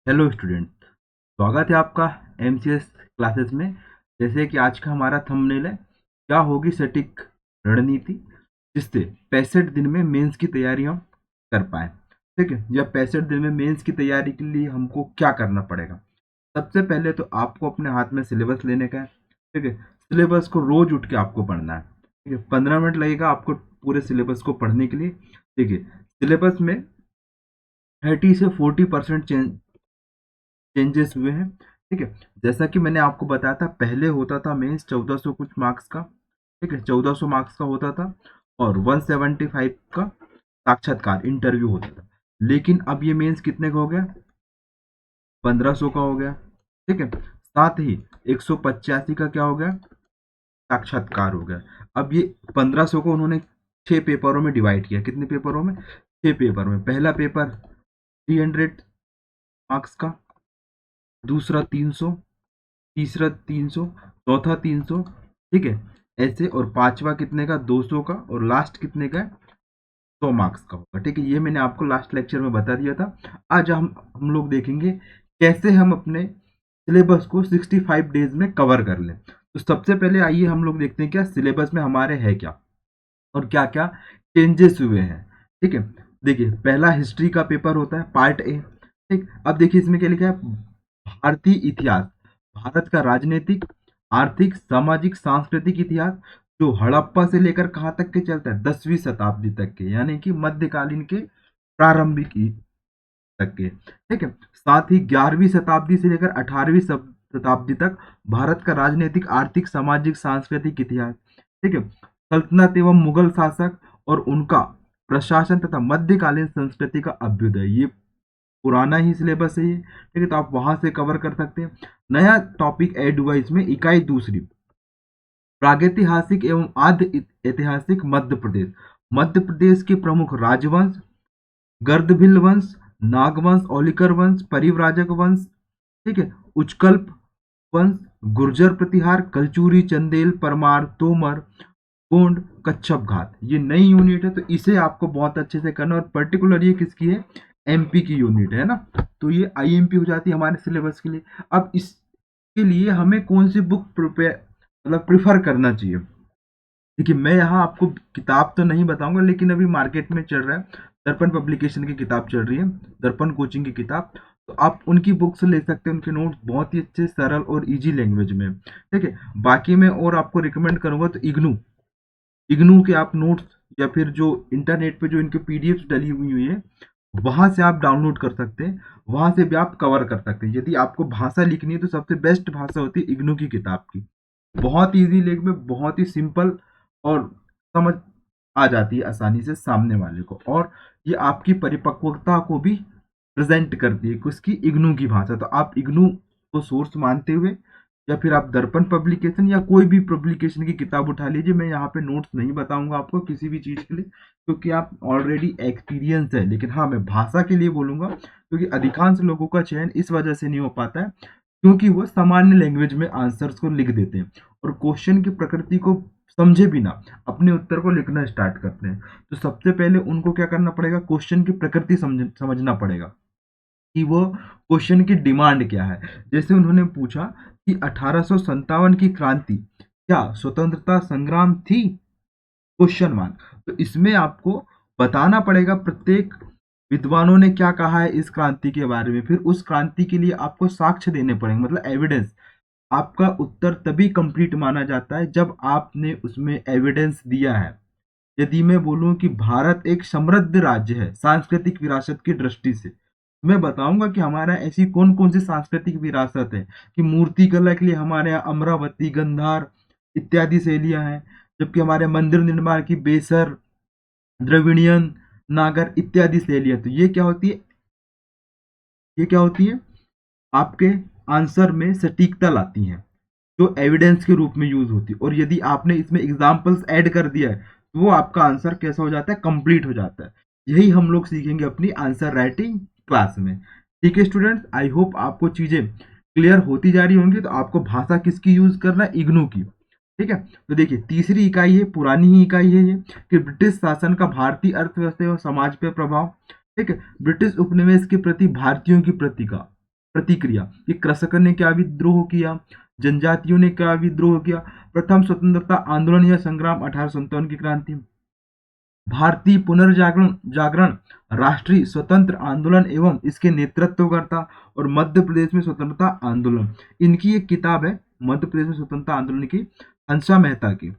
Hello student, स्वागत है आपका एमसीएस क्लासेस में। जैसे कि आज का हमारा थंबनेल है, क्या होगी सटीक रणनीति जिससे 65 दिन में मेंस की तैयारी हम कर पाए। ठीक है, या 65 दिन में मेंस की तैयारी के लिए हमको क्या करना पड़ेगा। सबसे पहले तो आपको अपने हाथ में सिलेबस लेने का है। ठीक है, सिलेबस को रोज उठ के आपको पढ़ना है। ठीक है, 15 मिनट लगेगा आपको पूरे सिलेबस को पढ़ने के लिए। ठीक है, सिलेबस में 30 से 40% चेंजेस हुए हैं। ठीक है, जैसा कि मैंने आपको बताया था, पहले होता था मेंस 1400 कुछ मार्क्स का। ठीक है, 1400 मार्क्स का होता था और 175 का साक्षात्कार इंटरव्यू होता था। लेकिन अब ये मेंस कितने का हो गया? 1500 का हो गया। ठीक है, साथ ही 185 का क्या हो गया? साक्षात्कार हो गया। अब ये 1500 को उन्होंने 6 पेपरों में डिवाइड किया। कितने पेपरों में? 6 पेपर में। पहला पेपर 300 मार्क्स का, दूसरा 300, तीसरा 300, चौथा 300। ठीक है, ऐसे। और पांचवा कितने का? 200 का। और लास्ट कितने का है? 100 मार्क्स का होगा। ठीक है, ये मैंने आपको लास्ट लेक्चर में बता दिया था। आज हम लोग देखेंगे कैसे हम अपने सिलेबस को 65 डेज में कवर कर लें। तो सबसे पहले आइए हम लोग देखते हैं क्या सिलेबस में हमारे है क्या और क्या क्या चेंजेस हुए हैं। ठीक है, देखिए, पहला हिस्ट्री का पेपर होता है, पार्ट ए। ठीक, अब देखिए इसमें क्या लिखा है? भारतीय इतिहास, भारत का राजनीतिक, आर्थिक, सामाजिक, सांस्कृतिक इतिहास, जो हड़प्पा से लेकर कहाँ तक के चलता है? 10वीं शताब्दी तक के, यानी कि मध्यकालीन के प्रारंभिक तक के। ठीक है, साथ ही 11वीं शताब्दी से लेकर 18वीं शताब्दी तक भारत का राजनीतिक, आर्थिक, सामाजिक, सांस्कृतिक इतिहास। ठीक है, सल्तनत एवं मुगल शासक और उनका प्रशासन तथा मध्यकालीन संस्कृति का अभ्युदय। ये पुराना ही सिलेबस है ये। ठीक है, तो आप वहां से कवर कर सकते हैं। नया टॉपिक ऐड हुआ इसमें, इकाई दूसरी, प्रागैतिहासिक एवं आद्य ऐतिहासिक मध्य प्रदेश। मध्य प्रदेश के प्रमुख राजवंश, गर्दभिल वंश, नागवंश, औलिकर वंश, परिव्राजक वंश। ठीक है, उच्चकल्प वंश, गुर्जर प्रतिहार, कलचूरी, चंदेल, परमार, तोमर, गोंड, कच्छप घात। ये नई यूनिट है, तो इसे आपको बहुत अच्छे से करना। और पर्टिकुलर ये किसकी है? एमपी की यूनिट है ना। तो ये आईएमपी हो जाती है हमारे सिलेबस के लिए। अब इसके लिए हमें कौन सी बुक प्रिपेयर मतलब प्रिफर करना चाहिए? देखिए, मैं यहाँ आपको किताब तो नहीं बताऊंगा, लेकिन अभी मार्केट में चल रहा है, दर्पण पब्लिकेशन की किताब चल रही है, दर्पण कोचिंग की किताब। तो आप उनकी बुक्स ले सकते हैं, उनके नोट्स बहुत ही अच्छे, सरल और इजी लैंग्वेज में। ठीक है, बाकी मैं और आपको रिकमेंड करूंगा तो इग्नू, इग्नू के आप नोट्स, या फिर जो इंटरनेट पे जो इनके पीडीएफ डली हुई है, वहां से आप डाउनलोड कर सकते हैं। वहां से भी आप कवर कर सकते हैं। यदि आपको भाषा लिखनी है तो सबसे बेस्ट भाषा होती है इग्नू की किताब की। बहुत इजी लैंग्वेज में, बहुत ही सिंपल, और समझ आ जाती है आसानी से सामने वाले को। और ये आपकी परिपक्वता को भी प्रेजेंट करती है, उसकी इग्नू की भाषा। तो आप इग्नू को सोर्स मानते हुए, या फिर आप दर्पण पब्लिकेशन या कोई भी पब्लिकेशन की किताब उठा लीजिए। मैं यहाँ पे नोट्स नहीं बताऊंगा आपको किसी भी चीज़ के लिए, क्योंकि आप ऑलरेडी एक्सपीरियंस है। लेकिन हाँ, मैं भाषा के लिए बोलूंगा, क्योंकि अधिकांश लोगों का चयन इस वजह से नहीं हो पाता है क्योंकि वो सामान्य लैंग्वेज में आंसर्स को लिख देते हैं और क्वेश्चन की प्रकृति को समझे बिना अपने उत्तर को लिखना स्टार्ट करते हैं। तो सबसे पहले उनको क्या करना पड़ेगा? क्वेश्चन की प्रकृति समझना पड़ेगा कि वो क्वेश्चन की डिमांड क्या है। जैसे उन्होंने पूछा कि 1857 की क्रांति क्या स्वतंत्रता संग्राम थी? Question mark. तो इसमें आपको बताना पड़ेगा प्रत्येक विद्वानों ने क्या कहा है इस क्रांति के बारे में। फिर उस क्रांति के लिए आपको साक्ष्य देने पड़ेंगे, मतलब एविडेंस। आपका उत्तर तभी कंप्लीट माना जाता है जब आपने उसमें एविडेंस दिया है। यदि मैं बोलूं कि भारत एक समृद्ध राज्य है सांस्कृतिक विरासत की दृष्टि से, मैं बताऊंगा कि हमारा ऐसी कौन कौन सी सांस्कृतिक विरासत है कि मूर्ति कला के लिए हमारे यहाँ अमरावती, गंधार इत्यादि शैलियां हैं, जबकि हमारे मंदिर निर्माण की बेसर, द्रविड़ियन, नागर इत्यादि शैलियां। तो ये क्या होती है? आपके आंसर में सटीकता लाती हैं, जो एविडेंस के रूप में यूज होती है। और यदि आपने इसमें एग्जाम्पल्स ऐड कर दिया है तो वो आपका आंसर कैसा हो जाता है? कंप्लीट हो जाता है। यही हम लोग सीखेंगे अपनी आंसर राइटिंग क्लास में। ठीक है स्टूडेंट्स, आई होप आपको चीजें क्लियर होती जा रही होंगी। तो आपको भाषा किसकी यूज करना है? इग्नू की। ठीक है, तो देखिए, तीसरी इकाई है, पुरानी ही इकाई है ये, कि ब्रिटिश शासन का भारतीय अर्थव्यवस्था और समाज पर प्रभाव। ठीक है, ब्रिटिश उपनिवेश के प्रति भारतीयों की प्रतिक्रिया। प्रतिक्रिया, कि कृषकों ने क्या विद्रोह किया, जनजातियों ने क्या विद्रोह किया, प्रथम स्वतंत्रता आंदोलन या संग्राम 1857 की क्रांति, भारतीय पुनर्जागरण जागरण राष्ट्रीय स्वतंत्र आंदोलन एवं इसके नेतृत्वकर्ता, और मध्य प्रदेश में स्वतंत्रता आंदोलन। इनकी एक किताब है मध्य प्रदेश में स्वतंत्रता आंदोलन की, हंसा मेहता की,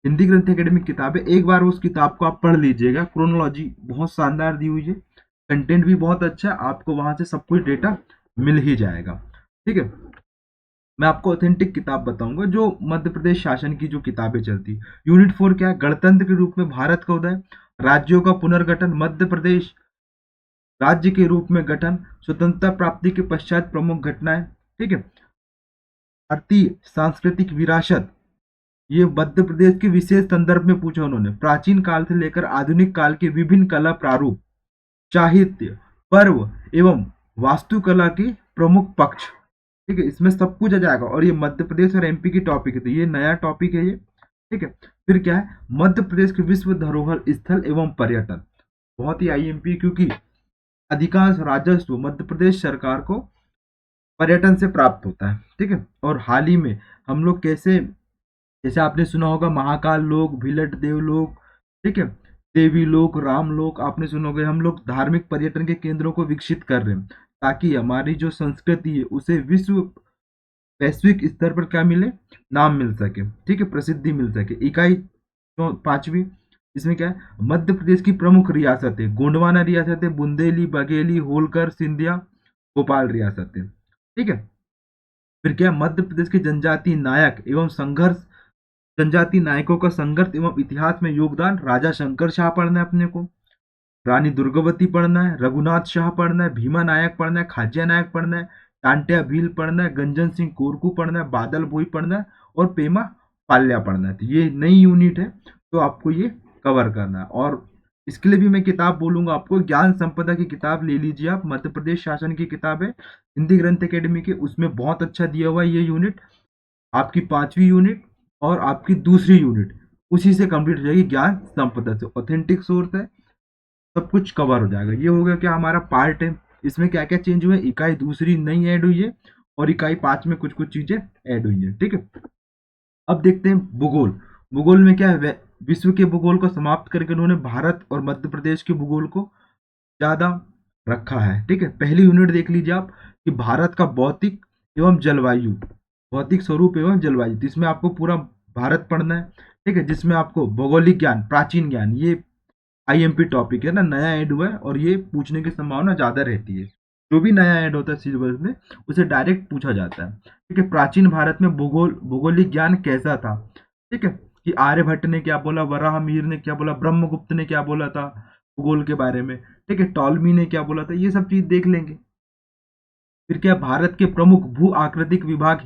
हिंदी ग्रंथ एकेडमिक किताब है। एक बार उस किताब को आप पढ़ लीजिएगा, क्रोनोलॉजी बहुत शानदार दी हुई है, कंटेंट भी बहुत अच्छा है, आपको वहां से सब कुछ डेटा मिल ही जाएगा। ठीक है, मैं आपको ऑथेंटिक किताब बताऊंगा जो मध्य प्रदेश शासन की जो किताबें चलती। यूनिट 4 क्या है, गणतंत्र के रूप में भारत का उदय, राज्यों का पुनर्गठन, मध्य प्रदेश राज्य के रूप में गठन, स्वतंत्रता प्राप्ति के पश्चात प्रमुख घटनाएं। ठीक है, भारतीय सांस्कृतिक विरासत, ये मध्य प्रदेश के विशेष संदर्भ में पूछा उन्होंने, प्राचीन काल से लेकर आधुनिक काल के विभिन्न कला प्रारूप, साहित्य, पर्व एवं वास्तुकला के प्रमुख पक्ष। ठीक है, इसमें सब कुछ आ जाएगा, और ये मध्य प्रदेश और एमपी की टॉपिक है, तो ये नया टॉपिक है ये। ठीक है, फिर क्या है, मध्य प्रदेश के विश्व धरोहर स्थल एवं पर्यटन, बहुत ही आईएमपी, क्योंकि अधिकांश राजस्व मध्य प्रदेश सरकार को पर्यटन से प्राप्त होता है। ठीक है, और हाल ही में हम लोग कैसे, जैसे आपने सुना होगा महाकाल लोक, भिलट देवलोक, ठीक है, देवी लोक, राम लोक, आपने सुना होगा, हम लोग धार्मिक पर्यटन के केंद्रों को विकसित कर रहे हैं ताकि हमारी जो संस्कृति है उसे विश्व वैश्विक स्तर पर क्या मिले, नाम मिल सके। ठीक है, प्रसिद्धि मिल सके। इकाई तो 5वीं, इसमें क्या है, मध्य प्रदेश की प्रमुख रियासतें, गोंडवाना रियासतें, बुंदेली, बघेली, होलकर, सिंधिया, भोपाल रियासतें। ठीक है, फिर क्या है, मध्य प्रदेश के जनजातीय नायक एवं संघर्ष, जनजातीय नायकों का संघर्ष एवं इतिहास में योगदान, राजा शंकर शाह पढ़ना है अपने को, रानी दुर्गावती पढ़ना है, रघुनाथ शाह पढ़ना है, भीमा नायक पढ़ना है, खाजिया नायक पढ़ना है, टांटिया भील पढ़ना है, गंजन सिंह कोरकू पढ़ना है, बादल भोई पढ़ना है, और पेमा पाल्या पढ़ना है। तो ये नई यूनिट है, तो आपको ये कवर करना है। और इसके लिए भी मैं किताब बोलूंगा आपको, ज्ञान संपदा की किताब ले लीजिए आप, मध्य प्रदेश शासन की किताब है, हिंदी ग्रंथ एकेडमी की, उसमें बहुत अच्छा दिया हुआ है ये यूनिट। आपकी 5वीं यूनिट और आपकी दूसरी यूनिट उसी से कंप्लीट हो जाएगी, ज्ञान संपदा से, ऑथेंटिक सोर्स है, सब कुछ कवर हो जाएगा। ये हो गया क्या हमारा पार्ट है। इसमें क्या क्या चेंज हुए, इकाई दूसरी नई ऐड हुई है, और इकाई 5 में कुछ कुछ चीजें ऐड हुई है। ठीक है, अब देखते हैं भूगोल। भूगोल में क्या है, विश्व के भूगोल को समाप्त करके उन्होंने भारत और मध्य प्रदेश के भूगोल को ज्यादा रखा है। ठीक है, पहली यूनिट देख लीजिए आप, कि भारत का भौतिक एवं जलवायु, भौतिक स्वरूप एवं जलवायु, तो इसमें आपको पूरा भारत पढ़ना है। ठीक है, जिसमें आपको भौगोलिक ज्ञान, प्राचीन ज्ञान, ये आईएमपी टॉपिक है ना, नया ऐड हुआ है, और ये पूछने की संभावना ज्यादा रहती है। जो भी नया ऐड होता है सिलेबस में उसे डायरेक्ट पूछा जाता है। ठीक है, प्राचीन भारत में भौगोलिक ज्ञान कैसा था। ठीक है, कि आर्यभट्ट ने क्या बोला, वराहमिहिर ने क्या बोला, ब्रह्मगुप्त ने क्या बोला था भूगोल के बारे में। ठीक है, टॉलमी ने क्या बोला था, ये सब चीज देख लेंगे। फिर क्या, भारत के प्रमुख भू आकृतिक विभाग,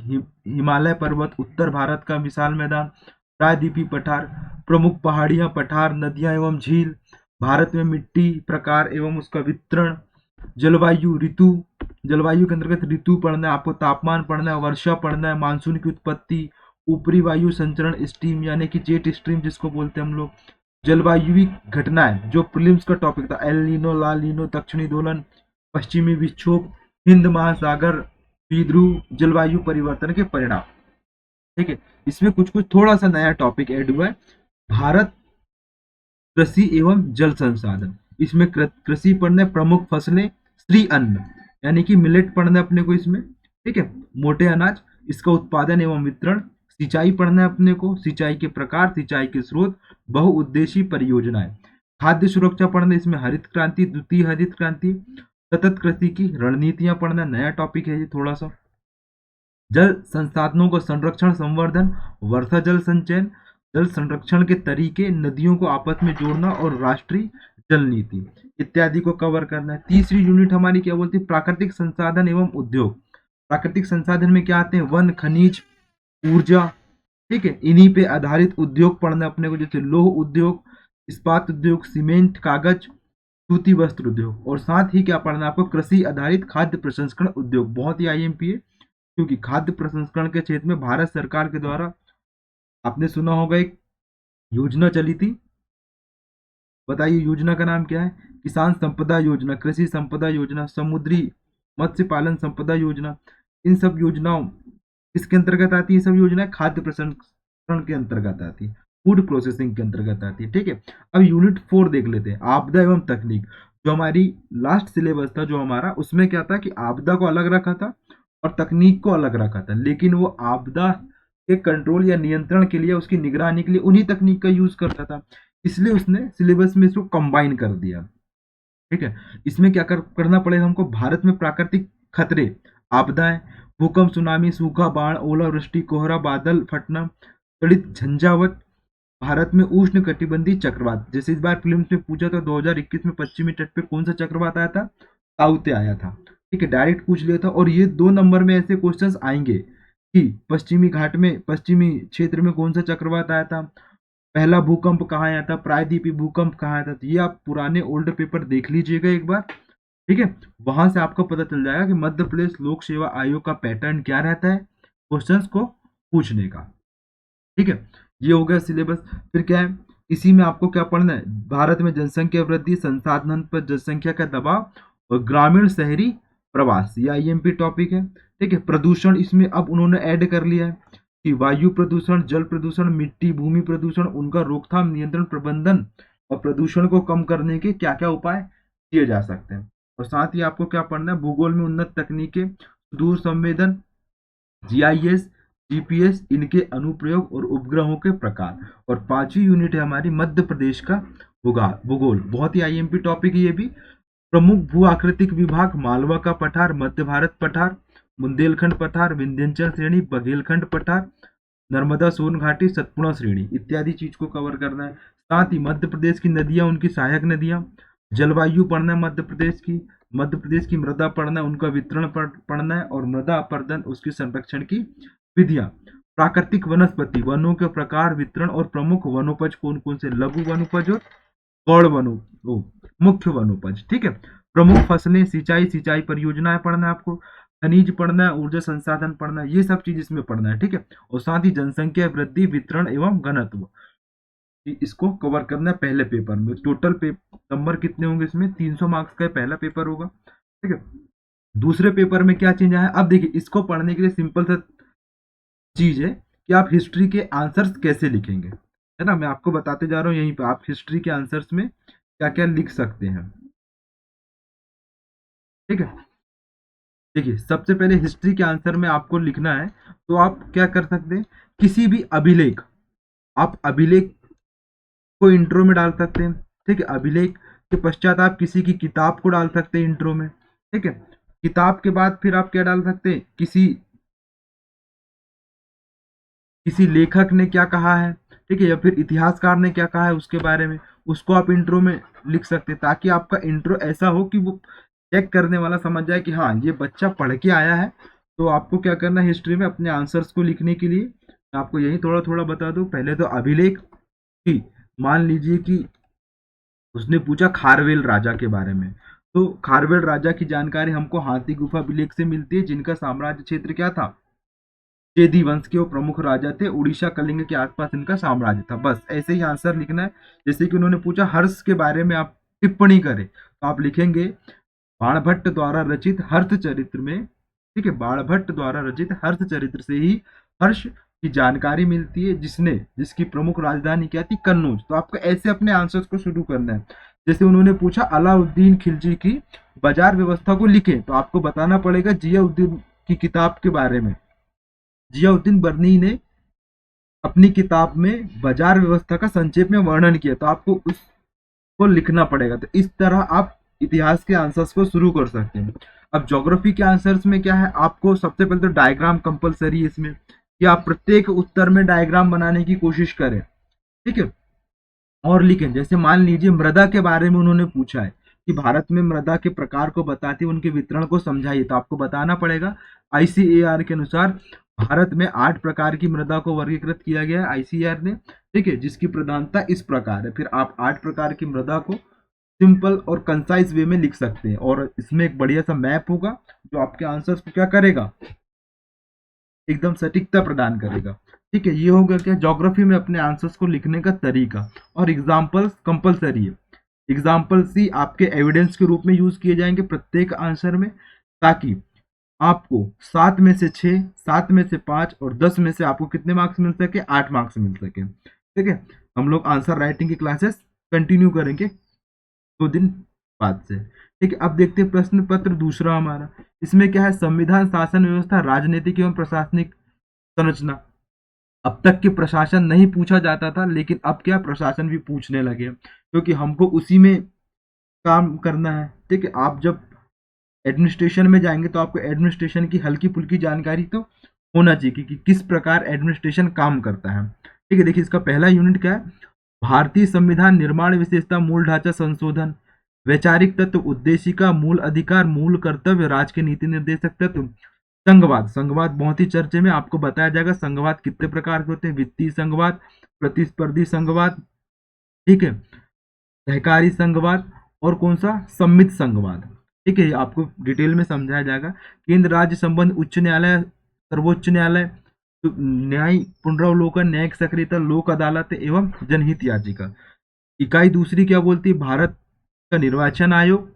हिमालय पर्वत, उत्तर भारत का विशाल मैदान, प्रायद्वीपीय पठार, प्रमुख पहाड़ियां, पठार, नदियां एवं झील, भारत में मिट्टी प्रकार एवं उसका वितरण, जलवायु, ऋतु, जलवायु के अंतर्गत ऋतु पढ़ना है आपको, तापमान पढ़ना है, वर्षा पढ़ना है, मानसून की उत्पत्ति, ऊपरी वायु संचरण स्ट्रीम यानी कि जेट स्ट्रीम जिसको बोलते हैं हम लोग, जलवायु घटनाएं जो प्रीलिम्स का टॉपिक था, एल नीनो, ला नीनो, दक्षिणी दोलन, पश्चिमी विक्षोभ, हिंद महासागर, विद्रुव, जलवायु परिवर्तन के परिणाम। ठीक है, इसमें कुछ कुछ थोड़ा सा नया टॉपिक ऐड हुआ है, भारत कृषि एवं जल संसाधन, इसमें कृषि पढ़ना है, प्रमुख फसलें, श्री अन्न यानी कि मिलेट पढ़ना है अपने को इसमें। ठीक है, मोटे अनाज, इसका उत्पादन एवं वितरण, सिंचाई पढ़ना है अपने को, सिंचाई के प्रकार, सिंचाई के स्रोत, बहुउद्देशीय परियोजनाएं, खाद्य सुरक्षा पढ़ना, इसमें हरित क्रांति, द्वितीय हरित क्रांति, सतत कृषि की रणनीतियां पढ़ना, नया टॉपिक है ये थोड़ा सा, जल संसाधनों का संरक्षण संवर्धन, वर्षा जल संचयन, जल संरक्षण के तरीके, नदियों को आपस में जोड़ना, और राष्ट्रीय जल नीति इत्यादि को कवर करना है। तीसरी यूनिट हमारी क्या बोलती है, प्राकृतिक संसाधन एवं उद्योग। प्राकृतिक संसाधन में क्या आते हैं, वन, खनिज, ऊर्जा। ठीक है, इन्हीं पे आधारित उद्योग पढ़ना अपने को, जैसे लोह उद्योग, इस्पात उद्योग, सीमेंट, कागज, सूती वस्त्र उद्योग, और साथ ही क्या पढ़ना आपको, कृषि आधारित खाद्य प्रसंस्करण उद्योग, बहुत ही आईएमपी है, क्योंकि खाद्य प्रसंस्करण के क्षेत्र में भारत सरकार के द्वारा, आपने सुना होगा एक योजना चली थी, बताइए योजना का नाम क्या है, किसान संपदा योजना, कृषि संपदा योजना, समुद्री मत्स्य पालन संपदा योजना, इन सब योजनाओं किसके अंतर्गत आती है? सब योजनाएं खाद्य प्रसंस्करण के अंतर्गत आती है, फूड प्रोसेसिंग के अंतर्गत आती है। ठीक है, अब यूनिट 4 देख लेते हैं, आपदा एवं तकनीक। जो हमारी लास्ट सिलेबस था जो हमारा, उसमें क्या था कि आपदा को अलग रखा था और तकनीक को अलग रखा था, लेकिन वो आपदा के कंट्रोल या नियंत्रण के लिए, उसकी निगरानी के लिए उन्हीं तकनीक का यूज करता था, इसलिए उसने सिलेबस में इसको कंबाइन कर दिया। ठीक है, इसमें क्या करना पड़ेगा हमको? भारत में प्राकृतिक खतरे, आपदाएं, भूकंप, सुनामी, सूखा, बाढ़, ओलावृष्टि, कोहरा, बादल फटना, तड़ित झंझावत, भारत में उष्ण कटिबंधीय चक्रवात। जैसे इस बार फिल्म में पूछा था 2021 में पश्चिमी तट पे कौन सा चक्रवात आया था? ताउते आया था। ठीक है, डायरेक्ट पूछ लिया था। और ये 2 नंबर में ऐसे क्वेश्चंस आएंगे कि पश्चिमी घाट में, पश्चिमी क्षेत्र में कौन सा चक्रवात आया था, पहला भूकंप कहाँ आया था, प्रायद्वीपीय भूकंप कहाँ आया था। तो ये आप पुराने ओल्ड पेपर देख लीजिएगा एक बार। ठीक है, वहां से आपको पता चल जाएगा कि मध्य प्रदेश लोक सेवा आयोग का पैटर्न क्या रहता है क्वेश्चंस को पूछने का। ठीक है, ये हो गया सिलेबस। फिर क्या है, इसी में आपको क्या पढ़ना है? भारत में जनसंख्या वृद्धि, संसाधन पर जनसंख्या का दबाव और ग्रामीण शहरी प्रवास, ये आईएमपी टॉपिक है। ठीक है, प्रदूषण इसमें अब उन्होंने ऐड कर लिया है कि वायु प्रदूषण, जल प्रदूषण, मिट्टी, भूमि प्रदूषण, उनका रोकथाम, नियंत्रण, प्रबंधन और प्रदूषण को कम करने के क्या क्या उपाय किए जा सकते हैं। और साथ ही आपको क्या पढ़ना है? भूगोल में उन्नत तकनीकें, दूर संवेदन, जीआईएस, जीपीएस, इनके अनुप्रयोग और उपग्रहों के प्रकार। और 5वीं यूनिट है हमारी मध्य प्रदेश का भूगोल, बहुत ही आईएमपी टॉपिक है ये भी। प्रमुख भू आकृतिक विभाग, मालवा का पठार, मध्य भारत पठार, बुंदेलखंड पठार, विंध्याचल श्रेणी, बघेलखंड पठार, नर्मदा सोन घाटी, सतपुड़ा श्रेणी, इत्यादि चीज को कवर करना है। साथ ही मध्य प्रदेश की नदियां, उनकी सहायक नदियां, जलवायु पढ़ना है मध्य प्रदेश की मृदा पढ़ना है, उनका वितरण पढ़ना है, और मृदा अपर्दन, उसके संरक्षण की विधियां। प्राकृतिक वनस्पति, वनों के प्रकार, वितरण और प्रमुख वनोपज कौन कौन से, लघु वनोपज और गौड़ वनो मुख्य वनोपज। ठीक है, प्रमुख फसलें, सिंचाई परियोजनाएं पढ़ना है आपको, खनिज पढ़ना है, ऊर्जा संसाधन पढ़ना है, ये सब चीज इसमें पढ़ना है। ठीक है, और साथ ही जनसंख्या वृद्धि, वितरण एवं घनत्व, इसको कवर करना है पहले पेपर में। टोटल नंबर कितने होंगे इसमें? 300 मार्क्स का पहला पेपर होगा। ठीक है, दूसरे पेपर में क्या चेंज आया? अब देखिए, इसको पढ़ने के लिए सिंपल सा चीज है कि आप हिस्ट्री के आंसर्स कैसे लिखेंगे, है ना। मैं आपको बताते जा रहा हूँ यहीं पे आप हिस्ट्री के आंसर्स में क्या क्या लिख सकते हैं। ठीक है, देखिए सबसे पहले हिस्ट्री के आंसर में आपको लिखना है, तो आप क्या कर सकते हैं? किसी भी अभिलेख, आप अभिलेख को इंट्रो में डाल सकते हैं। ठीक है, अभिलेख के पश्चात आप किसी की किताब को डाल सकते हैं इंट्रो में। ठीक है, किताब के बाद फिर आप क्या डाल सकते हैं? किसी किसी लेखक ने क्या कहा है, ठीक है, या फिर इतिहासकार ने क्या कहा है उसके बारे में, उसको आप इंट्रो में लिख सकते हैं, ताकि आपका इंट्रो ऐसा हो कि वो चेक करने वाला समझ जाए कि हाँ ये बच्चा पढ़ के आया है। तो आपको क्या करना है हिस्ट्री में अपने आंसर्स को लिखने के लिए? आपको यही थोड़ा थोड़ा बता दूं। पहले तो अभिलेख की, मान लीजिए कि उसने पूछा खारवेल राजा के बारे में, तो खारवेल राजा की जानकारी हमको हाथी गुफा अभिलेख से मिलती है, जिनका साम्राज्य क्षेत्र क्या था? चेदी वंश के वो प्रमुख राजा थे, उड़ीसा कलिंग के आसपास इनका साम्राज्य था। बस ऐसे ही आंसर लिखना है। जैसे कि उन्होंने पूछा हर्ष के बारे में आप टिप्पणी करें, तो आप लिखेंगे बाणभट्ट द्वारा रचित हर्ष चरित्र में, ठीक है, बाणभट्ट द्वारा रचित हर्ष चरित्र से ही हर्ष की जानकारी मिलती है, जिसकी प्रमुख राजधानी क्या थी? कन्नौज। तो आपको ऐसे अपने आंसर्स को शुरू करना है। जैसे उन्होंने पूछा अलाउद्दीन खिलजी की बाजार व्यवस्था को लिखें, तो आपको बताना पड़ेगा जियाउद्दीन की किताब के बारे में। जियाउद्दीन बर्नी ने अपनी किताब में बाजार व्यवस्था का संक्षेप में वर्णन किया, तो आपको उसको लिखना पड़ेगा। तो इस तरह आप इतिहास के आंसर्स को शुरू कर सकते हैं। अब ज्योग्राफी के आंसर्स में क्या है? आपको सबसे पहले तो डायग्राम कंपलसरी है इसमें, कि आप प्रत्येक उत्तर में डायग्राम बनाने की कोशिश करें। ठीक है, और लिखें। जैसे मान लीजिए मृदा के बारे में उन्होंने पूछा है कि भारत में मृदा के प्रकार को बताते उनके वितरण को समझाइए, तो आपको बताना पड़ेगा आईसीएआर के अनुसार भारत में 8 प्रकार की मृदा को वर्गीकृत किया गया है आईसीएआर ने। ठीक है, जिसकी प्रधानता इस प्रकार है। फिर आप 8 प्रकार की मृदा को सिंपल और कंसाइज वे में लिख सकते हैं, और इसमें एक बढ़िया सा मैप होगा जो आपके आंसर्स को क्या करेगा? एकदम सटीकता प्रदान करेगा। ठीक है, ये हो गया क्या ज्योग्राफी में अपने आंसर्स को लिखने का तरीका। और एग्जाम्पल्स कंपलसरी है। एग्जाम्पल्स ही आपके एविडेंस के रूप में यूज किए जाएंगे प्रत्येक आंसर में। ताकि आपको 7 में से 6, 7 में से 5 और 10 में से आपको कितने मार्क्स मिल सके, 8 मार्क्स मिल सके। ठीक है, हम लोग आंसर राइटिंग की क्लासेस कंटिन्यू करेंगे 2 दिन बाद से। ठीक है, अब देखते हैं प्रश्न पत्र दूसरा हमारा। इसमें क्या है, संविधान, शासन व्यवस्था, राजनीतिक एवं प्रशासनिक संरचना। अब तक के प्रशासन नहीं पूछा जाता था, लेकिन अब क्या, प्रशासन भी पूछने लगे, क्योंकि हमको उसी में काम करना है। ठीक है, आप जब एडमिनिस्ट्रेशन में जाएंगे तो आपको एडमिनिस्ट्रेशन की हल्की फुल्की जानकारी तो होना चाहिए कि किस प्रकार एडमिनिस्ट्रेशन काम करता है। ठीक है, देखिए इसका पहला यूनिट क्या है, भारतीय संविधान निर्माण विशेषता, मूल ढांचा संशोधन, वैचारिक तत्व, उद्देशिका, मूल अधिकार, मूल कर्तव्य, राज के नीति निर्देशक तत्व, संघवाद। संघवाद बहुत ही चर्चे में, आपको बताया जाएगा संघवाद कितने प्रकार के होते हैं, वित्तीय संघवाद, प्रतिस्पर्धी संघवाद, ठीक है, सहकारी संघवाद, और कौन सा, सम्मित संघवाद। ठीक है, आपको डिटेल में समझाया जाएगा। केंद्र राज्य संबंध, उच्च न्यायालय, सर्वोच्च न्यायालय, तो न्याय पुनरावलोकन, न्यायिक सक्रियता, लोक अदालत एवं जनहित याचिका। इकाई दूसरी क्या बोलती है, भारत का निर्वाचन आयोग,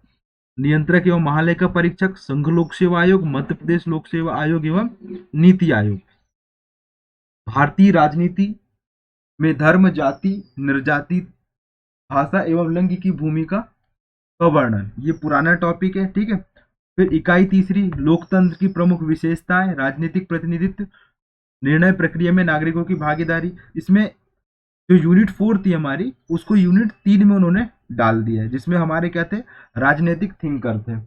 नियंत्रक एवं महालेखा परीक्षक, संघ लोक सेवा आयोग, मध्य प्रदेश लोक सेवा आयोग एवं नीति आयोग। भारतीय राजनीति में धर्म, जाति, निर्जाति, भाषा एवं लिंग की भूमिका का वर्णन, ये पुराना टॉपिक है। ठीक है, फिर इकाई तीसरी, लोकतंत्र की प्रमुख विशेषताएं, राजनीतिक प्रतिनिधित्व, निर्णय प्रक्रिया में नागरिकों की भागीदारी। इसमें जो यूनिट 4 थी हमारी, उसको यूनिट 3 में उन्होंने डाल दिया है, जिसमें हमारे क्या थे, राजनीतिक थिंकर थे।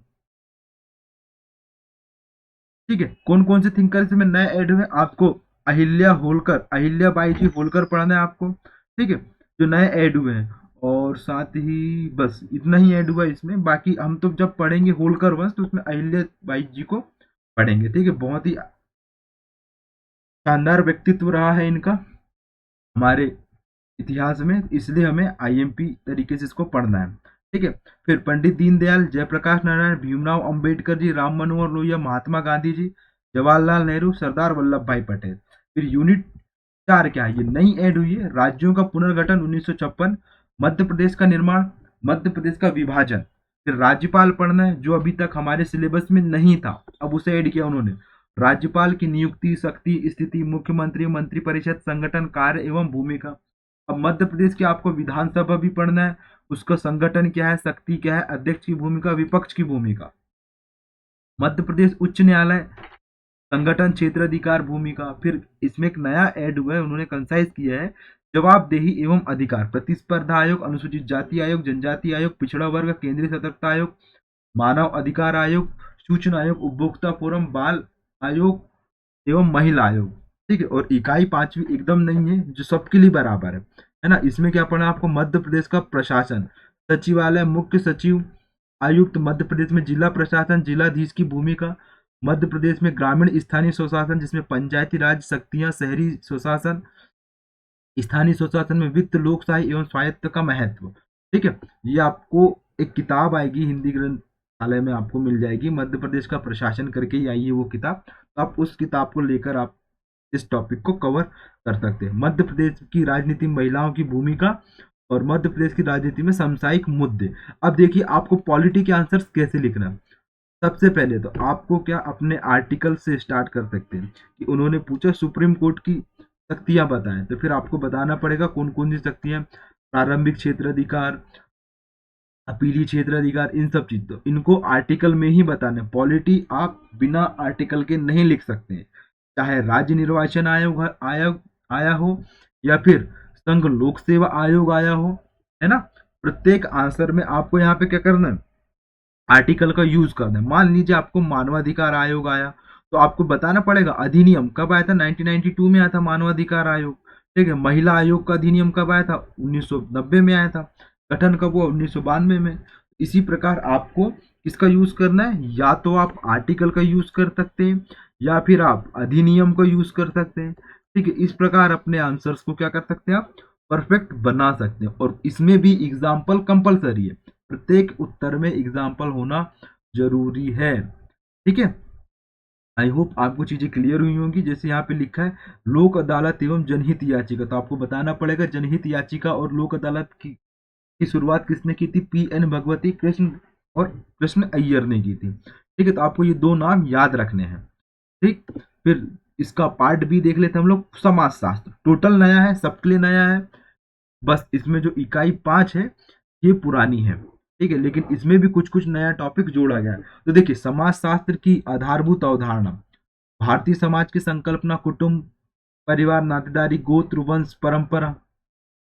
ठीक है, कौन कौन से थिंकर इसमें नए ऐड हुए, आपको अहिल्या होलकर, अहिल्या बाई जी होलकर पढ़ना है आपको। ठीक है, जो नए ऐड हुए हैं, और साथ ही बस इतना ही ऐड हुआ है इसमें। बाकी हम तो जब पढ़ेंगे होलकर वंश, तो उसमें अहिल्या बाई जी को पढ़ेंगे। ठीक है, बहुत ही शानदार व्यक्तित्व रहा है इनका हमारे इतिहास में, इसलिए हमें आईएमपी तरीके से इसको पढ़ना है। ठीक है, फिर पंडित दीनदयाल, जयप्रकाश नारायण, भीमराव अंबेडकर जी, राम मनोहर लोहिया, महात्मा गांधी जी, जवाहरलाल नेहरू, सरदार वल्लभ भाई पटेल। फिर यूनिट 4 क्या है, ये नई ऐड हुई है, राज्यों का पुनर्गठन 1956, मध्य प्रदेश का निर्माण, मध्य प्रदेश का विभाजन। फिर राज्यपाल पढ़ना है, जो अभी तक हमारे सिलेबस में नहीं था, अब उसे ऐड किया उन्होंने। राज्यपाल की नियुक्ति, शक्ति, स्थिति, मुख्यमंत्री, मंत्रिपरिषद, संगठन, कार्य एवं भूमिका। अब मध्य प्रदेश की आपको विधानसभा भी पढ़ना है, उसका संगठन क्या है, शक्ति क्या है, अध्यक्ष की भूमिका, विपक्ष की भूमिका। मध्य प्रदेश उच्च न्यायालय, संगठन, क्षेत्राधिकार, भूमिका। फिर इसमें एक नया ऐड हुआ है, उन्होंने कंसाइज किया है, जवाबदेही एवं अधिकार, प्रतिस्पर्धा आयोग, अनुसूचित जाति आयोग, जनजाति आयोग, पिछड़ा वर्ग, केंद्रीय सतर्कता आयोग, मानव अधिकार आयोग, सूचना आयोग, उपभोक्ता फोरम, बाल आयोग एवं महिला आयोग। ठीक है, और इकाई 5वीं एकदम नहीं है, जो सबके लिए बराबर है ना। इसमें क्या पढ़ना आपको, मध्य प्रदेश का प्रशासन, सचिवालय, मुख्य सचिव, आयुक्त, मध्य प्रदेश में जिला प्रशासन, जिलाधीश की भूमिका, मध्य प्रदेश में ग्रामीण स्थानीय स्वशासन, जिसमें पंचायती राज शक्तियां, शहरी स्वशासन, स्थानीय स्वशासन में वित्त, लोकशाही एवं स्वायत्त का महत्व। ठीक है, ये आपको एक किताब आएगी हिंदी ग्रंथालय में, आपको मिल जाएगी, मध्य प्रदेश का प्रशासन करके ही आई है वो किताब। तो आप उस किताब को लेकर आप इस टॉपिक को कवर कर सकते हैं। मध्य प्रदेश की राजनीति में महिलाओं की भूमिका, और मध्य प्रदेश की राजनीति में सामुदायिक मुद्दे। अब देखिए आपको पॉलिटी के आंसर्स कैसे लिखना है। सबसे पहले तो आपको क्या, अपने आर्टिकल से स्टार्ट कर सकते हैं, कि उन्होंने पूछा सुप्रीम कोर्ट की शक्तियां बताएं, तो फिर आपको बताना पड़ेगा कौन कौन सी शक्तियां, प्रारंभिक क्षेत्राधिकार, अपीली क्षेत्राधिकार, इन सब चीज, तो इनको आर्टिकल में ही बताना है। पॉलिटी आप बिना आर्टिकल के नहीं लिख सकते हैं, चाहे राज्य निर्वाचन आयोग आयोग आया हो, या फिर संघ लोक सेवा आयोग आया हो, है ना। प्रत्येक आंसर में आपको यहाँ पे क्या करना है, आर्टिकल का यूज करना है। मान लीजिए आपको मानवाधिकार आयोग आया, तो आपको बताना पड़ेगा अधिनियम कब आया था, 1992 में आया था मानवाधिकार आयोग। ठीक है, महिला आयोग का अधिनियम कब आया था, 1990 में आया था। गठन कब हुआ, 1992 में। इसी प्रकार आपको किसका यूज करना है, या तो आप आर्टिकल का यूज कर सकते हैं, या फिर आप अधिनियम का यूज कर सकते हैं। ठीक है, इस प्रकार अपने आंसर्स को क्या कर सकते हैं, आप परफेक्ट बना सकते हैं। और इसमें भी एग्जाम्पल कंपलसरी है, प्रत्येक उत्तर में एग्जाम्पल होना जरूरी है। ठीक है, आई होप आपको चीजें क्लियर हुई होंगी। जैसे यहाँ पे लिखा है लोक अदालत एवं जनहित याचिका, तो आपको बताना पड़ेगा जनहित याचिका और लोक अदालत की शुरुआत किसने की थी, पी एन भगवती कृष्ण और कृष्ण अय्यर ने की थी। ठीक है, तो आपको ये 2 नाम याद रखने हैं। ठीक, फिर इसका पार्ट बी देख लेते हैं हम लोग, समाजशास्त्र। टोटल नया है, सबके लिए नया है, बस इसमें जो इकाई 5 है ये पुरानी है। ठीक है, लेकिन इसमें भी कुछ कुछ नया टॉपिक जोड़ा गया है। तो देखिए, समाजशास्त्र की आधारभूत अवधारणा, भारतीय समाज की संकल्पना, कुटुंब, परिवार, नातेदारी, गोत्र, वंश, परंपरा,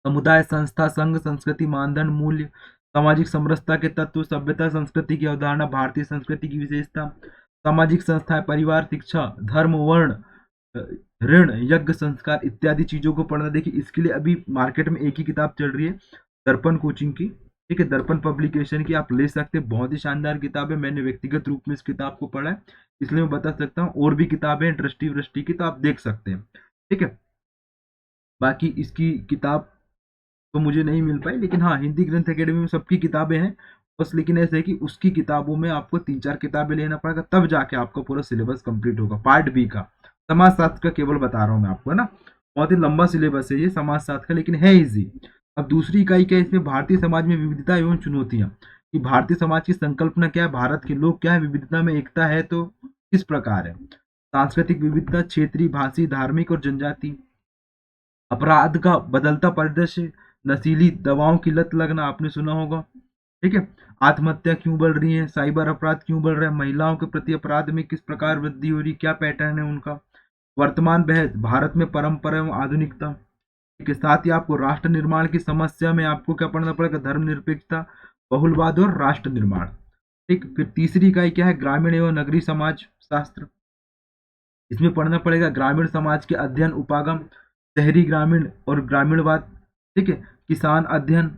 समुदाय, संस्था, संघ, संस्कृति, मानदंड, मूल्य, सामाजिक समरसता के तत्व, सभ्यता, संस्कृति की अवधारणा, भारतीय संस्कृति की विशेषता, सामाजिक संस्थाएं, परिवार, शिक्षा, धर्म, वर्ण, ऋण, यज्ञ, संस्कार इत्यादि चीजों को पढ़ना। देखिए, इसके लिए अभी मार्केट में एक ही किताब चल रही है, दर्पण कोचिंग की। ठीक है, दर्पण पब्लिकेशन की, आप ले सकते हैं, बहुत ही शानदार किताब है। मैंने व्यक्तिगत रूप में इस किताब को पढ़ा है, इसलिए मैं बता सकता हूँ। और भी किताबें हैं दृष्टि वृष्टि की, तो आप देख सकते हैं। ठीक है, बाकी इसकी किताब तो मुझे नहीं मिल पाई, लेकिन हाँ, हिंदी ग्रंथ एकेडमी में सबकी किताबें हैं बस। लेकिन ऐसे है कि उसकी किताबों में आपको 3-4 किताबें लेना पड़ेगा, तब जाके आपका पूरा सिलेबस कंप्लीट होगा। पार्ट बी का समाजशास्त्र का केवल बता रहा हूँ मैं आपको, है ना। बहुत ही लंबा सिलेबस है ये समाजशास्त्र का, लेकिन है इजी। अब दूसरी इकाई क्या है इसमें, भारतीय समाज में विविधता एवं चुनौतियां, कि भारतीय समाज की संकल्पना क्या है, भारत के लोग क्या है, विविधता में एकता है तो किस प्रकार है, सांस्कृतिक विविधता, क्षेत्रीय, भाषी, धार्मिक और जनजाति, अपराध का बदलता परिदृश्य, नशीली दवाओं की लत लगना, आपने सुना होगा। ठीक है, आत्महत्या क्यों बढ़ रही है, साइबर अपराध क्यों बढ़ रहा है, महिलाओं के प्रति अपराध में किस प्रकार वृद्धि हो रही, क्या पैटर्न है उनका, वर्तमान बहस, भारत में परंपरा एवं आधुनिकता। ठीक है, साथ ही आपको राष्ट्र निर्माण की समस्या में आपको क्या पढ़ना पड़ेगा, धर्मनिरपेक्षता, बहुलवाद और राष्ट्र निर्माण। ठीक, फिर तीसरी इकाई क्या है, ग्रामीण एवं नगरीय समाज शास्त्र। इसमें पढ़ना पड़ेगा ग्रामीण समाज के अध्ययन, उपागम, शहरी ग्रामीण और ग्रामीणवाद। ठीक है, किसान अध्ययन।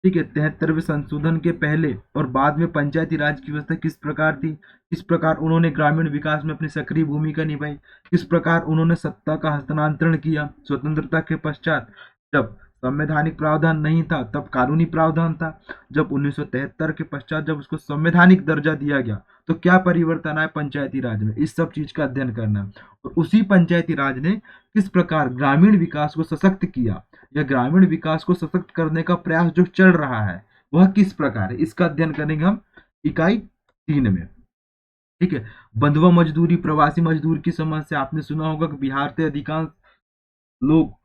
ठीक है, 73वें संशोधन के पहले और बाद में पंचायती राज की व्यवस्था किस प्रकार थी, किस प्रकार उन्होंने ग्रामीण विकास में अपनी सक्रिय भूमिका निभाई, किस प्रकार उन्होंने सत्ता का हस्तांतरण किया स्वतंत्रता के पश्चात, जब संवैधानिक प्रावधान नहीं था तब कानूनी प्रावधान था, जब 1973 के पश्चात जब उसको संवैधानिक दर्जा दिया गया तो क्या परिवर्तन आए पंचायती राज में, इस सब चीज का अध्ययन करना है। और उसी पंचायती राज ने किस प्रकार ग्रामीण विकास को सशक्त किया, या ग्रामीण विकास को सशक्त करने का प्रयास जो चल रहा है वह किस प्रकार है, इसका अध्ययन करेंगे हम इकाई 3 में। ठीक है, बंधुआ मजदूरी, प्रवासी मजदूर की समस्या, आपने सुना होगा कि बिहार से अधिकांश लोग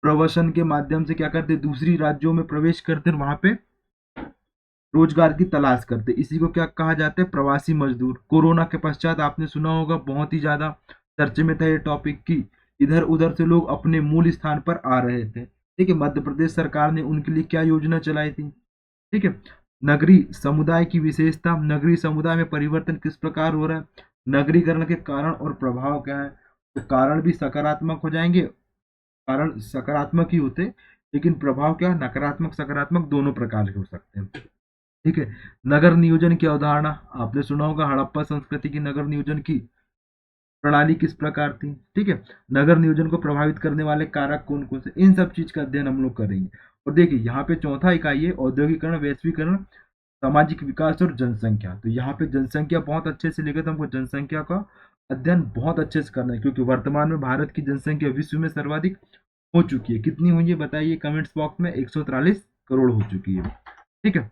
प्रवसन के माध्यम से क्या करते, दूसरी राज्यों में प्रवेश करते, वहां पे रोजगार की तलाश करते, इसी को क्या कहा जाता है, प्रवासी मजदूर। कोरोना के पश्चात आपने सुना होगा बहुत ही ज्यादा चर्चे में था ये टॉपिक की, इधर उधर से लोग अपने मूल स्थान पर आ रहे थे। ठीक है, मध्य प्रदेश सरकार ने उनके लिए क्या योजना चलाई थी। ठीक है, नगरीय समुदाय की विशेषता, नगरीय समुदाय में परिवर्तन किस प्रकार हो रहा है, नगरीकरण के कारण और प्रभाव क्या है। तो कारण भी सकारात्मक हो जाएंगे, कारण सकारात्मक ही होते, लेकिन प्रभाव क्या, नकारात्मक सकारात्मक दोनों प्रकार के हो सकते हैं। ठीक है, नगर नियोजन की अवधारणा, आपने सुना होगा हड़प्पा संस्कृति की नगर नियोजन की प्रणाली किस प्रकार थी। ठीक है, नगर नियोजन को प्रभावित करने वाले कारक कौन कौन से, इन सब चीज का अध्ययन हम लोग करेंगे। और देखिए, यहाँ पे चौथा इकाई है औद्योगिकरण, वैश्वीकरण, सामाजिक विकास और जनसंख्या। तो यहाँ पे जनसंख्या बहुत अच्छे से लेकर, तो हमको जनसंख्या का अध्ययन बहुत अच्छे से करना है, क्योंकि वर्तमान में भारत की जनसंख्या विश्व में सर्वाधिक हो चुकी है। कितनी हुई है बताइए कमेंट्स बॉक्स में, 143 करोड़ हो चुकी है। ठीक है,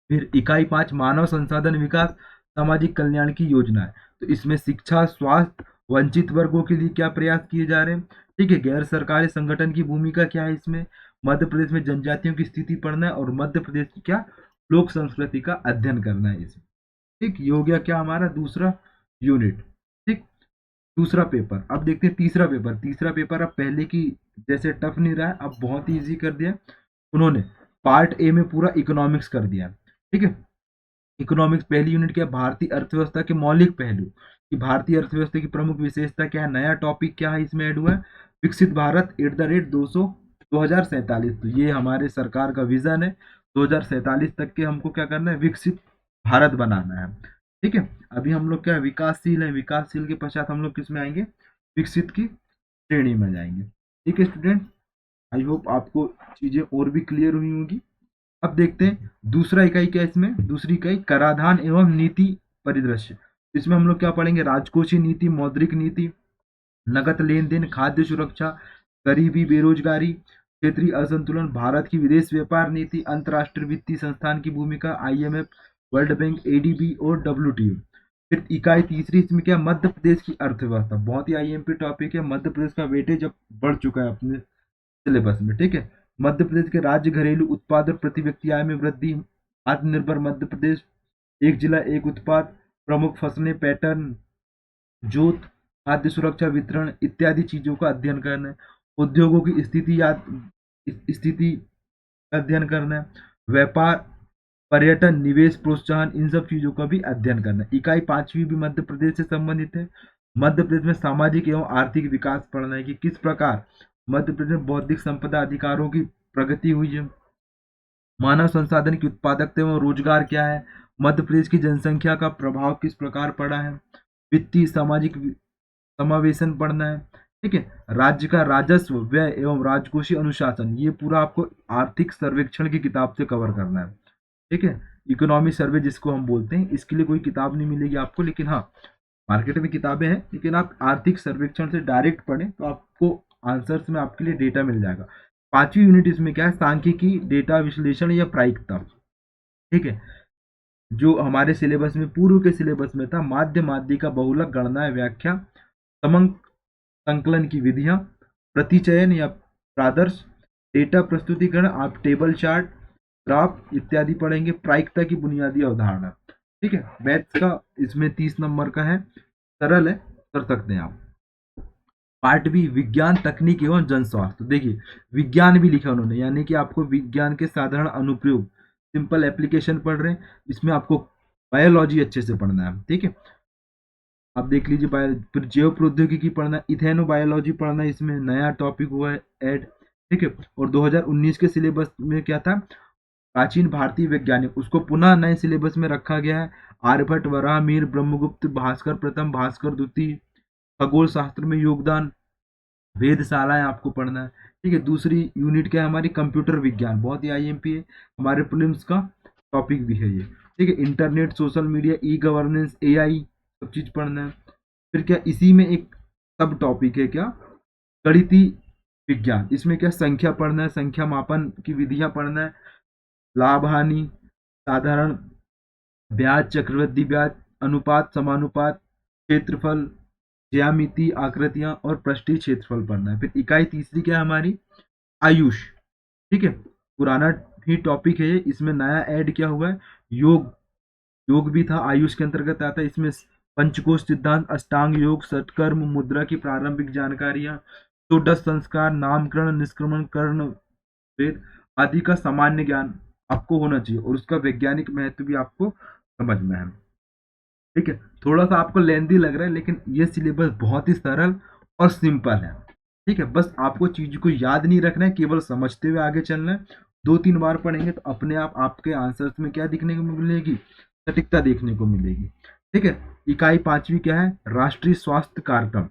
फिर इकाई 5 मानव संसाधन विकास, सामाजिक कल्याण की योजना है। तो इसमें शिक्षा, स्वास्थ्य, वंचित वर्गों के लिए क्या प्रयास किए जा रहे हैं। ठीक है, गैर सरकारी संगठन की भूमिका क्या है इसमें, मध्य प्रदेश में जनजातियों की स्थिति पढ़ना है, और मध्य प्रदेश की क्या लोक संस्कृति का अध्ययन करना है इसमें। ठीक, ये हो गया क्या हमारा दूसरा यूनिट। ठीक, दूसरा पेपर। अब देखते हैं तीसरा पेपर। तीसरा पेपर अब पहले की जैसे टफ नहीं रहा है, अब बहुत ही ईजी कर दिया उन्होंने। पार्ट ए में पूरा इकोनॉमिक्स कर दिया। ठीक है, इकोनॉमिक्स पहली यूनिट क्या है, भारतीय अर्थव्यवस्था के मौलिक पहलू, कि भारतीय अर्थव्यवस्था की प्रमुख विशेषता क्या है, नया टॉपिक क्या है इसमें ऐड हुआ है, विकसित भारत @ 2047। तो ये हमारे सरकार का विजन है, 2047 तक के हमको क्या करना है, विकसित भारत बनाना है। ठीक है, अभी हम लोग क्या है, विकासशील है, विकासशील के पश्चात हम लोग किस में आएंगे, विकसित की श्रेणी में जाएंगे। ठीक है स्टूडेंट, आई होप आपको चीजें और भी क्लियर हुई होंगी। अब देखते हैं दूसरा इकाई क्या है इसमें, दूसरी इकाई कराधान एवं नीति परिदृश्य। इसमें हम लोग क्या पढ़ेंगे, राजकोषीय नीति, मौद्रिक नीति, नकद लेन देन, खाद्य सुरक्षा, गरीबी, बेरोजगारी, क्षेत्रीय असंतुलन, भारत की विदेश व्यापार नीति, अंतर्राष्ट्रीय वित्तीय संस्थान की भूमिका, IMF, वर्ल्ड बैंक, ADB और WTO। फिर इकाई तीसरी इसमें क्या, मध्य प्रदेश की अर्थव्यवस्था, बहुत ही आईएमपी टॉपिक है। मध्य प्रदेश का वेटेज अब बढ़ चुका है अपने सिलेबस में, ठीक है। मध्य प्रदेश के राज्य घरेलू उत्पाद और प्रति व्यक्ति आय में वृद्धि, आत्मनिर्भर मध्य प्रदेश, एक जिला एक उत्पाद, प्रमुख फसलें, पैटर्न, जोत, खाद्य सुरक्षा वितरण इत्यादि चीजों का अध्ययन करना है। उद्योगों की स्थिति का अध्ययन करना है। व्यापार, पर्यटन, निवेश प्रोत्साहन, इन सब चीजों का भी अध्ययन करना है। इकाई पांचवी भी मध्य प्रदेश से संबंधित है। मध्य प्रदेश में सामाजिक एवं आर्थिक विकास पढ़ना है कि किस प्रकार मध्य प्रदेश में बौद्धिक संपदा अधिकारों की प्रगति हुई है। मानव संसाधन की उत्पादकता एवं रोजगार क्या है, मध्य प्रदेश की जनसंख्या का प्रभाव किस प्रकार पड़ा है। वित्तीय सामाजिक समावेशन पढ़ना है, ठीक है। राज्य का राजस्व, व्यय एवं राजकोषीय अनुशासन, ये पूरा आपको आर्थिक सर्वेक्षण की किताब से कवर करना है, ठीक है। इकोनॉमी सर्वे जिसको हम बोलते हैं, इसके लिए कोई किताब नहीं मिलेगी आपको, लेकिन हाँ मार्केट में किताबें हैं, लेकिन आप आर्थिक सर्वेक्षण से डायरेक्ट पढ़ें तो आपको आंसर्स में आपके लिए डेटा मिल जाएगा। पांचवी यूनिट इसमें क्या है, सांख्यिकी, डेटा विश्लेषण या प्रायिकता, ठीक है। जो हमारे सिलेबस में, पूर्व के सिलेबस में था, माध्य माध्यिका बहुलक गणना व्याख्या, समंक संकलन की विधियां, प्रतिचयन या प्रादर्श, डेटा प्रस्तुतिकरण, आप टेबल चार्ट, ग्राफ इत्यादि पढ़ेंगे। प्रायिकता की बुनियादी अवधारणा, ठीक है। मैथ्स का इसमें 30 नंबर का है, सरल है, कर सकते हैं आप। पार्ट बी, विज्ञान तकनीक एवं जनस्वास्थ्य। देखिए विज्ञान भी लिखा उन्होंने, यानी कि आपको विज्ञान के साधारण अनुप्रयोग, सिंपल एप्लीकेशन पढ़ रहे हैं। इसमें आपको बायोलॉजी अच्छे से पढ़ना है, ठीक है। आप देख लीजिए फिर जैव प्रौद्योगिकी पढ़ना है, इथेनो बायोलॉजी पढ़ना है, इसमें नया टॉपिक हुआ है ऐड, ठीक है। और 2019 के सिलेबस में क्या था, प्राचीन भारतीय वैज्ञानिक, उसको पुनः नए सिलेबस में रखा गया है। आर्यभट्ट, वराहमिहिर, ब्रह्मगुप्त, भास्कर प्रथम, भास्कर द्वितीय, खगोल शास्त्र में योगदान, वेधशालाएं आपको पढ़ना है, ठीक है। दूसरी यूनिट क्या है हमारी, कंप्यूटर विज्ञान, बहुत ही आईएमपी है, हमारे प्रीलिम्स का टॉपिक भी है ये, ठीक है। Internet, social media, e governance, AI, सब चीज पढ़ना है। फिर क्या इसी में एक सब टॉपिक है क्या, गणितीय विज्ञान, इसमें क्या संख्या पढ़ना है, संख्या मापन की विधियां पढ़ना है, लाभ हानि, साधारण ब्याज, चक्रवृद्धि ब्याज, अनुपात, समानुपात, क्षेत्रफल, ज्यामिति, आकृतियां और पृष्ठीय क्षेत्रफल पढ़ना है। फिर इकाई तीसरी क्या है हमारी, आयुष, ठीक है। पुराना ही टॉपिक है ये, इसमें नया ऐड क्या हुआ है, योग, योग भी था, आयुष के अंतर्गत आता है। इसमें पंचकोश सिद्धांत, अष्टांग योग, सटकर्म, मुद्रा की प्रारंभिक जानकारियां, षोडश संस्कार, नामकरण, निष्क्रमण, कर्ण वेद आदि का सामान्य ज्ञान आपको होना चाहिए, और उसका वैज्ञानिक महत्व भी आपको समझना है, ठीक है। थोड़ा सा आपको लेंदी लग रहा है, लेकिन ये सिलेबस बहुत ही सरल और सिंपल है, ठीक है। बस आपको चीज को याद नहीं रखना है, केवल समझते हुए आगे चलना है। 2-3 बार पढ़ेंगे तो अपने आप आपके आंसर्स में क्या दिखने को मिलेगी, सटीकता देखने को मिलेगी, ठीक है। इकाई पांचवी क्या है, राष्ट्रीय स्वास्थ्य कार्यक्रम,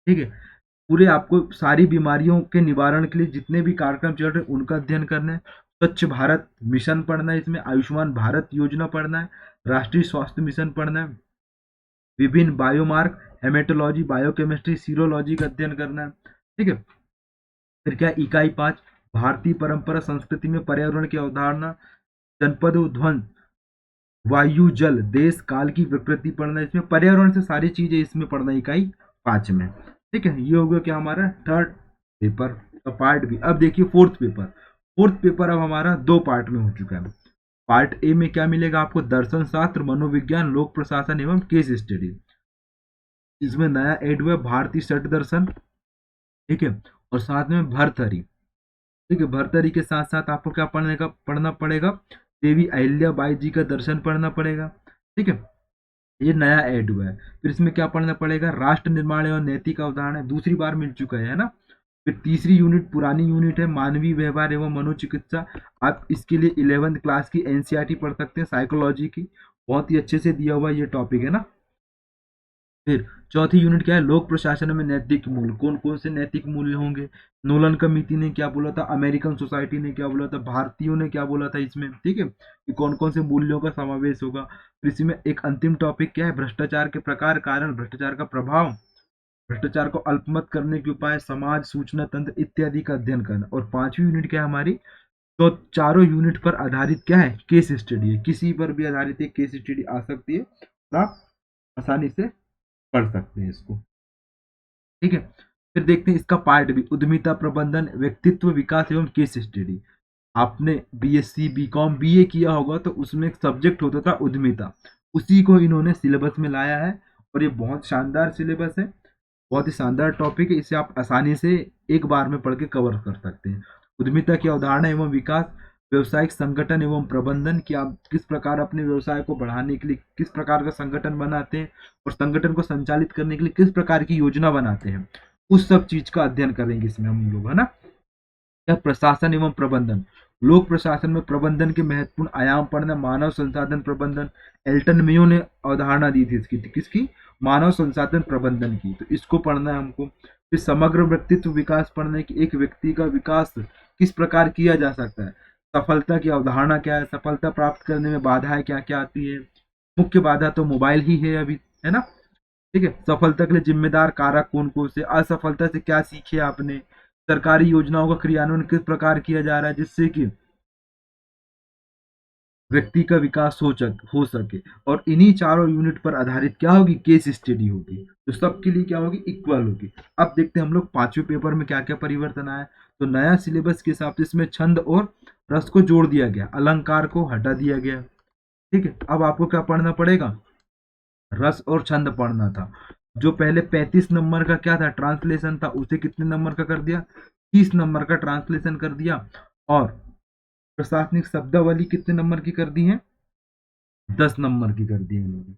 ठीक है। पूरे आपको सारी बीमारियों के निवारण के लिए जितने भी कार्यक्रम चल रहे हैं उनका अध्ययन करना है। स्वच्छ भारत मिशन पढ़ना है, इसमें आयुष्मान भारत योजना पढ़ना है, राष्ट्रीय स्वास्थ्य मिशन पढ़ना है, विभिन्न बायोमार्क, हेमेटोलॉजी, बायोकेमिस्ट्री, सीरोलॉजी का अध्ययन करना है, ठीक है। फिर क्या इकाई 5, भारतीय परंपरा संस्कृति में पर्यावरण की अवधारणा, जनपद ध्वंस, वायु, जल, देश, काल की विकृति पढ़ना है, इसमें पर्यावरण से सारी चीजें इसमें पढ़ना है इकाई 5 में, ठीक है। ये हो गया क्या हमारा थर्ड पेपर का पार्ट भी। अब देखिए फोर्थ पेपर, फोर्थ पेपर अब हमारा 2 पार्ट में हो चुका है। पार्ट ए में क्या मिलेगा आपको, दर्शन शास्त्र, मनोविज्ञान, लोक प्रशासन एवं केस स्टडी। इसमें नया एड हुआ भारतीय सट दर्शन, ठीक है, और साथ में भरथरी, ठीक है। भरथरी के साथ साथ आपको क्या पढ़ना पड़ेगा, देवी अहिल्याबाई जी का दर्शन पढ़ना पड़ेगा, ठीक है। ये नया ऐड हुआ है। फिर इसमें क्या पढ़ना पड़ेगा, राष्ट्र निर्माण एवं नैतिक अवधारणा, दूसरी बार मिल चुका है ना। फिर तीसरी यूनिट पुरानी यूनिट है, मानवीय व्यवहार एवं मनोचिकित्सा। आप इसके लिए 11th क्लास की एनसीईआरटी पढ़ सकते हैं, साइकोलॉजी की, बहुत ही अच्छे से दिया हुआ ये टॉपिक है ना। फिर चौथी यूनिट क्या है, लोक प्रशासन में नैतिक मूल्य, कौन कौन से नैतिक मूल्य होंगे, नोलन कमिटी ने क्या बोला था, अमेरिकन सोसाइटी ने क्या बोला था, भारतीयों ने क्या बोला था इसमें, ठीक है, कि कौन कौन से मूल्यों का समावेश होगा। फिर इसी में एक अंतिम टॉपिक क्या है, भ्रष्टाचार के प्रकार, कारण, भ्रष्टाचार का प्रभाव, भ्रष्टाचार को अल्पमत करने के उपाय, समाज, सूचना तंत्र इत्यादि का अध्ययन करना। और पांचवी यूनिट क्या है हमारी, तो चारों यूनिट पर आधारित क्या है, केस स्टडी है, किसी पर भी आधारित एक केस स्टडी आ सकती है, आप आसानी से पढ़ सकते हैं इसको। ठीक है, फिर देखते हैं इसका पार्ट भी, उद्यमिता प्रबंधन, व्यक्तित्व विकास एवं केस स्टडी। आपने बीएससी बीकॉम बीए किया होगा तो उसमें एक सब्जेक्ट होता था उद्यमिता, उसी को इन्होंने सिलेबस में लाया है। और ये बहुत शानदार सिलेबस है, बहुत ही शानदार टॉपिक है, इसे आप आसानी से एक बार में पढ़ के कवर कर सकते हैं। उद्यमिता की अवधारणा एवं विकास, व्यवसायिक संगठन एवं प्रबंधन, कि आप किस प्रकार अपने व्यवसाय को बढ़ाने के लिए किस प्रकार का संगठन बनाते हैं और संगठन को संचालित करने के लिए किस प्रकार की योजना बनाते हैं, उस सब चीज का अध्ययन करेंगे इसमें हम लोग, है ना। या प्रशासन एवं प्रबंधन, लोक प्रशासन में प्रबंधन के महत्वपूर्ण आयाम पढ़ना, मानव संसाधन प्रबंधन। एल्टन मेयो ने अवधारणा दी थी इसकी, किसकी, मानव संसाधन प्रबंधन की, तो इसको पढ़ना है हमको। फिर समग्र व्यक्तित्व विकास पढ़ना है कि एक व्यक्ति का विकास किस प्रकार किया जा सकता है, सफलता की अवधारणा क्या है, सफलता प्राप्त करने में बाधाएं क्या क्या आती है। मुख्य बाधा तो मोबाइल ही है अभी, है ना। ठीक है, सफलता के लिए जिम्मेदार कारक कौन कौन से, असफलता से क्या सीखे आपने, सरकारी योजनाओं का क्रियान्वयन किस प्रकार किया जा रहा है जिससे कि व्यक्ति का विकास हो सके। और इन्हीं चारों यूनिट पर आधारित क्या होगी, केस स्टडी होगी, तो सबके लिए क्या होगी, इक्वल होगी। अब देखते हैं हम लोग पांचवें पेपर में क्या क्या परिवर्तन आया। तो नया सिलेबस के हिसाब से इसमें छंद और रस को जोड़ दिया गया, अलंकार को हटा दिया गया। ठीक है, अब आपको क्या पढ़ना पड़ेगा, रस और छंद पढ़ना था। जो पहले 35 नंबर का क्या था, ट्रांसलेशन था, उसे कितने नंबर का कर दिया, 30 नंबर का ट्रांसलेशन कर दिया। और प्रशासनिक शब्दावली कितने नंबर की कर दी है, 10 नंबर की कर दी है इन्होंने।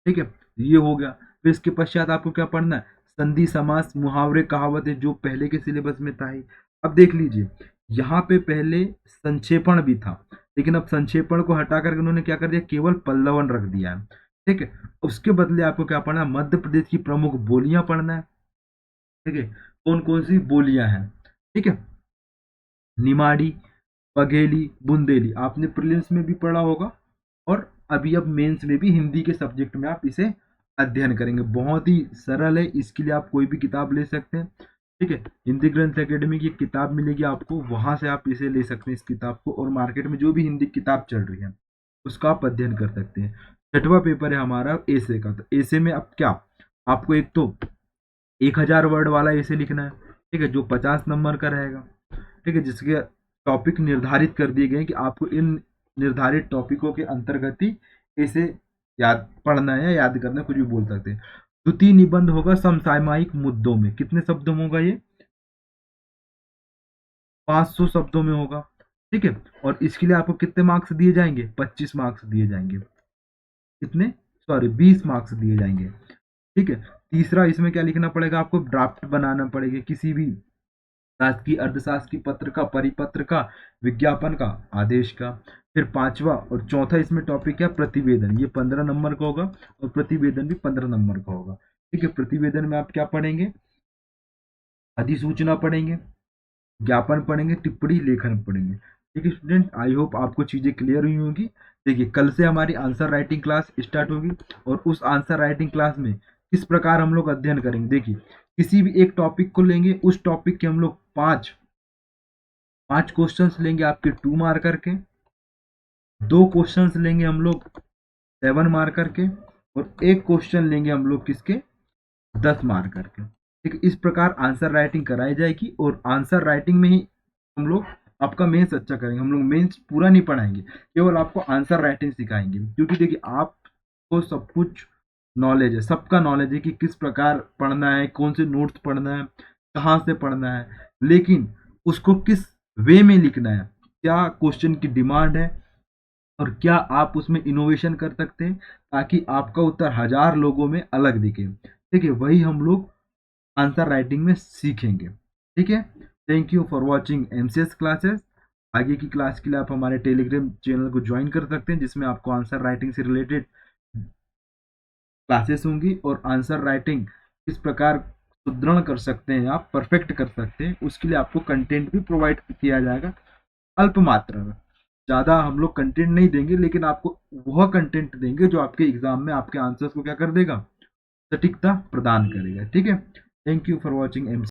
ठीक है, ये हो गया। फिर इसके पश्चात आपको क्या पढ़ना है, संधि समास मुहावरे कहावतें, जो पहले के सिलेबस में था ही। अब देख लीजिए, यहाँ पे पहले संक्षेपण भी था, लेकिन अब संक्षेपण को हटा करके उन्होंने क्या कर दिया, केवल पल्लवन रख दिया है। ठीक है, उसके बदले आपको क्या पढ़ना है, मध्य प्रदेश की प्रमुख बोलियां पढ़ना है। ठीक है, कौन कौन सी बोलियां हैं। ठीक है, निमाड़ी, बघेली, बुंदेली, आपने प्रीलिम्स में भी पढ़ा होगा, और अभी अब मेंस में भी हिंदी के सब्जेक्ट में आप इसे अध्ययन करेंगे। बहुत ही सरल है, इसके लिए आप कोई भी किताब ले सकते हैं। ठीक है, हिंदी ग्रंथ एकेडमी की किताब मिलेगी आपको, वहां से आप इसे ले सकते हैं इस किताब को, और मार्केट में जो भी हिंदी किताब चल रही है उसका आप अध्ययन कर सकते हैं। छठवां पेपर है हमारा एसे का। तो एसे में अब क्या, आपको एक तो 1000 वर्ड वाला एसे लिखना है। ठीक है, जो 50 नंबर का रहेगा। ठीक है, जिसके टॉपिक निर्धारित कर दिए गए कि आपको इन निर्धारित टॉपिकों के अंतर्गत ही इसे याद पढ़ना है या याद करना है, कुछ भी बोल सकते हैं। द्वितीय निबंध होगा समसामयिक मुद्दों में, कितने शब्दों में होगा ये, 500 शब्दों में होगा। ठीक है, और इसके लिए आपको कितने मार्क्स दिए जाएंगे, 25 मार्क्स दिए जाएंगे। कितने, सॉरी 20 मार्क्स दिए जाएंगे। ठीक है, तीसरा इसमें क्या लिखना पड़ेगा, आपको ड्राफ्ट बनाना पड़ेगा किसी भी शासकीय अर्धशासकीय पत्र का, परिपत्र का, विज्ञापन का, आदेश का। फिर पांचवा और चौथा इसमें टॉपिक है प्रतिवेदन, ये 15 नंबर का होगा, और प्रतिवेदन भी 15 नंबर का होगा। ठीक है, प्रतिवेदन में आप क्या पढ़ेंगे, अधिसूचना पढ़ेंगे, ज्ञापन पढ़ेंगे, टिप्पणी लेखन पढ़ेंगे। ठीक है स्टूडेंट, आई होप आपको चीजें क्लियर हुई होंगी। देखिए, कल से हमारी आंसर राइटिंग क्लास स्टार्ट होगी, और उस आंसर राइटिंग क्लास में किस प्रकार हम लोग अध्ययन करेंगे। देखिए, किसी भी एक टॉपिक को लेंगे, उस टॉपिक के हम लोग पांच पांच क्वेश्चंस लेंगे आपके 2 मार्कर के, 2 क्वेश्चंस लेंगे हम लोग 7 मार्कर के, और एक क्वेश्चन लेंगे हम लोग किसके, 10 मार्कर के। ठीक है, इस प्रकार आंसर राइटिंग कराई जाएगी, और आंसर राइटिंग में ही हम लोग आपका मेंस अच्छा करेंगे। हम लोग मेंस पूरा नहीं पढ़ाएंगे, केवल आपको आंसर राइटिंग सिखाएंगे, क्योंकि देखिए आपको सब कुछ नॉलेज है, सबका नॉलेज है कि किस प्रकार पढ़ना है, कौन से नोट्स पढ़ना है, कहाँ से पढ़ना है, लेकिन उसको किस वे में लिखना है, क्या क्वेश्चन की डिमांड है, और क्या आप उसमें इनोवेशन कर सकते हैं ताकि आपका उत्तर 1000 लोगों में अलग दिखे। ठीक है, वही हम लोग आंसर राइटिंग में सीखेंगे। ठीक है, thank you for watching MCS classes. आगे की क्लास के लिए आप हमारे टेलीग्राम चैनल को ज्वाइन कर सकते हैं, जिसमें आपको आंसर राइटिंग से रिलेटेड क्लासेस होंगी, और आंसर राइटिंग किस प्रकार सुदृढ़ कर सकते हैं, आप परफेक्ट कर सकते हैं, उसके लिए आपको कंटेंट भी प्रोवाइड किया जाएगा, अल्प मात्रा में। ज़्यादा हम लोग कंटेंट नहीं देंगे, लेकिन आपको वह कंटेंट देंगे जो आपके एग्जाम में आपके आंसर्स को क्या कर देगा, सटीकता प्रदान करेगा। ठीक है, thank you for watching M